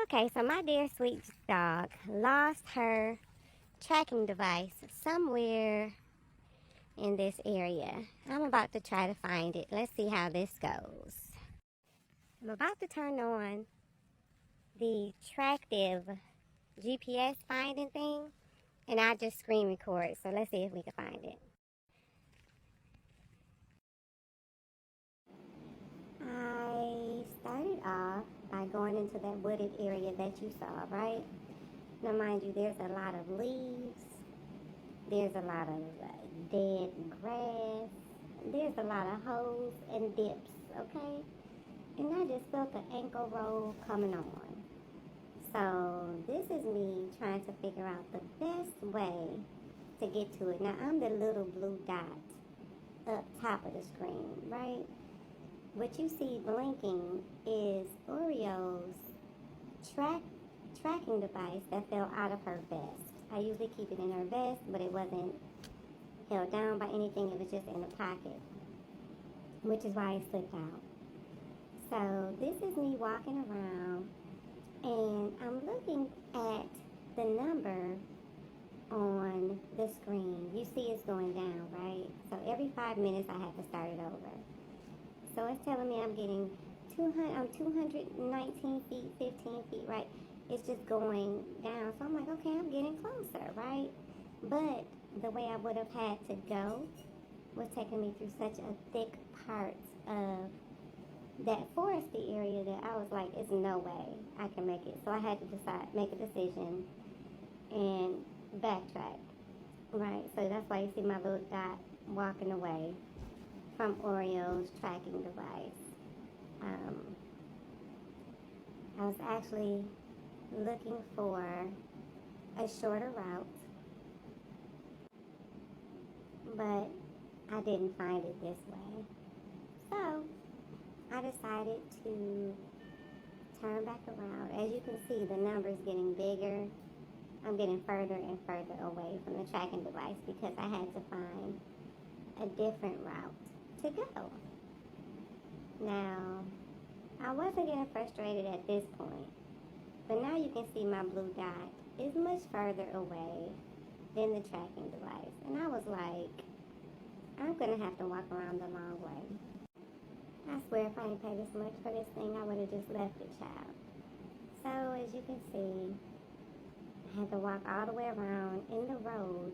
Okay, so my dear sweet dog lost her tracking device somewhere in this area. I'm about to try to find it. Let's see how this goes. I'm about to turn on the Tractive GPS finding thing, and I just screen record. So let's see if we can find it. I started off by going into that wooded area that you saw, right? Now, mind you, there's a lot of leaves. There's a lot of dead grass. There's a lot of holes and dips, okay? And I just felt the ankle roll coming on. So this is me trying to figure out the best way to get to it. Now, I'm the little blue dot up top of the screen, right? What you see blinking is Oreo's tracking device that fell out of her vest. I usually keep it in her vest, but it wasn't held down by anything. It was just in the pocket, which is why it slipped out. So this is me walking around, and I'm looking at the number on the screen. You see it's going down, right? So every 5 minutes I have to start it over. So it's telling me I'm getting 219 feet, 15 feet, right? It's just going down. So I'm like, okay, I'm getting closer, right? But the way I would have had to go was taking me through such a thick part of that foresty area that I was like, it's no way I can make it. So I had to make a decision and backtrack, right? So that's why you see my little dot walking away from Oreo's tracking device. I was actually looking for a shorter route, but I didn't find it this way. So I decided to turn back around. As you can see, the number's getting bigger. I'm getting further and further away from the tracking device because I had to find a different route to go. Now, I wasn't getting frustrated at this point, but now you can see my blue dot is much further away than the tracking device. And I was like, I'm gonna have to walk around the long way. I swear if I didn't pay this much for this thing, I would have just left it, child. So as you can see, I had to walk all the way around in the road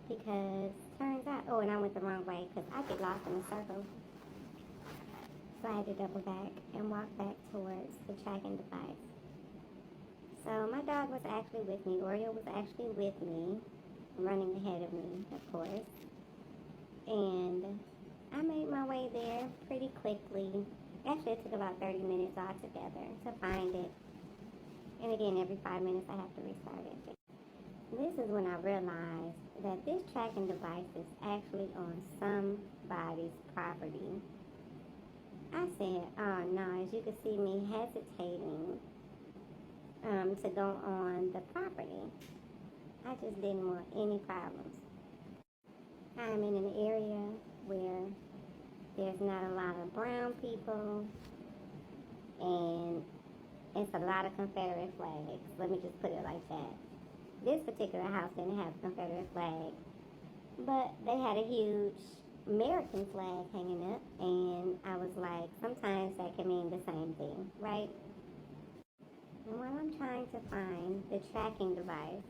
because turns out, and I went the wrong way because I get lost in a circle. So I had to double back and walk back towards the tracking device. So my dog was actually with me. Oreo was actually with me, running ahead of me, of course. And I made my way there pretty quickly. Actually, it took about 30 minutes altogether to find it. And again, every 5 minutes I have to restart it. This is when I realized that this tracking device is actually on somebody's property. I said, oh no, as you can see me hesitating to go on the property. I just didn't want any problems. I'm in an area where there's not a lot of brown people, and it's a lot of Confederate flags. Let me just put it like that. This particular house didn't have a Confederate flag, but they had a huge American flag hanging up, and I was like, sometimes that can mean the same thing, right? And while I'm trying to find the tracking device,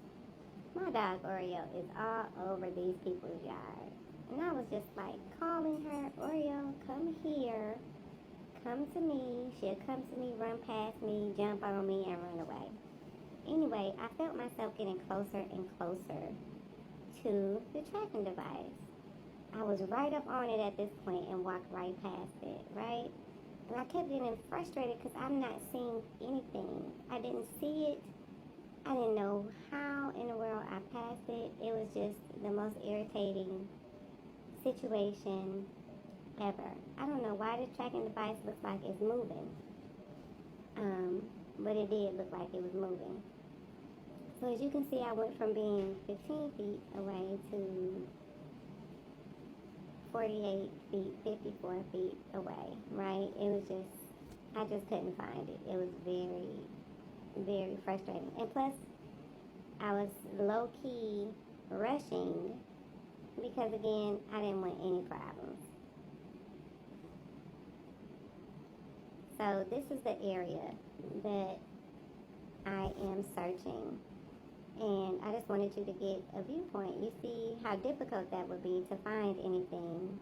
my dog Oreo is all over these people's yard. And I was just like calling her, Oreo, come here, come to me. She'll come to me, run past me, jump on me, and run away. Anyway, I felt myself getting closer and closer to the tracking device. I was right up on it at this point and walked right past it, right? And I kept getting frustrated because I'm not seeing anything. I didn't see it. I didn't know how in the world I passed it. It was just the most irritating situation ever. I don't know why the tracking device looks like it's moving. But it did look like it was moving. So as you can see, I went from being 15 feet away to 48 feet, 54 feet away, right? It was just, I just couldn't find it. It was very very frustrating. And plus, I was low-key rushing because, again, I didn't want any problems. So this is the area that I am searching. And I just wanted you to get a viewpoint. You see how difficult that would be to find anything.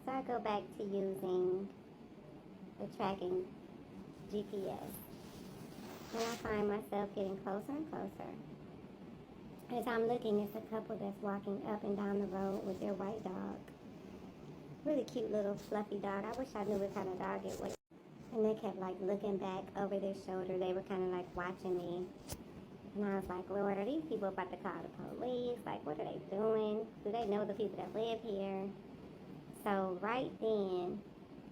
So I go back to using the tracking GPS. And I find myself getting closer and closer. As I'm looking, it's a couple that's walking up and down the road with their white dog. Really cute little fluffy dog. I wish I knew what kind of dog it was. And they kept like looking back over their shoulder. They were kind of like watching me. And I was like, Lord, are these people about to call the police? Like, what are they doing? Do they know the people that live here? So right then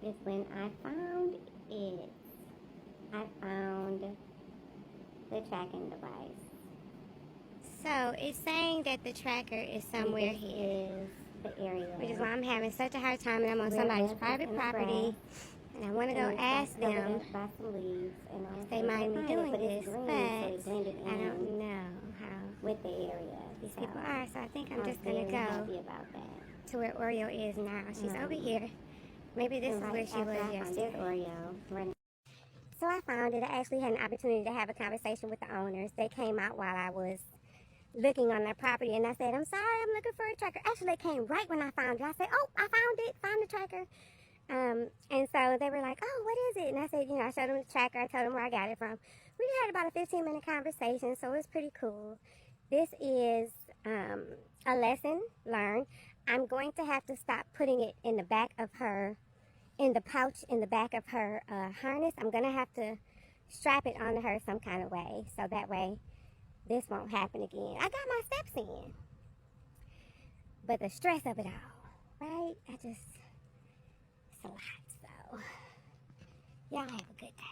is when I found it. I found the tracking device. So it's saying that the tracker is somewhere here. Is the area. Which is why I'm having such a hard time, and I'm on somebody's private property. And I want to go ask them if they mind me doing this, but I don't know how with the area these people are. So I think I'm just going to go to where Oreo is now. She's over here. Maybe this is where she was yesterday. Oreo. So I found it. I actually had an opportunity to have a conversation with the owners. They came out while I was looking on their property, and I said, I'm sorry, I'm looking for a tracker. Actually, they came right when I found it. I said, oh, I found it, found the tracker. And so they were like, oh, what is it? And I said, I showed them the tracker. I told them where I got it from. We had about a 15-minute conversation, so it was pretty cool. This is a lesson learned. I'm going to have to stop putting it in the back of her, in the pouch in the back of her harness. I'm going to have to strap it onto her some kind of way, so that way this won't happen again. I got my steps in. But the stress of it all, right? It's a lot, so y'all have a good day.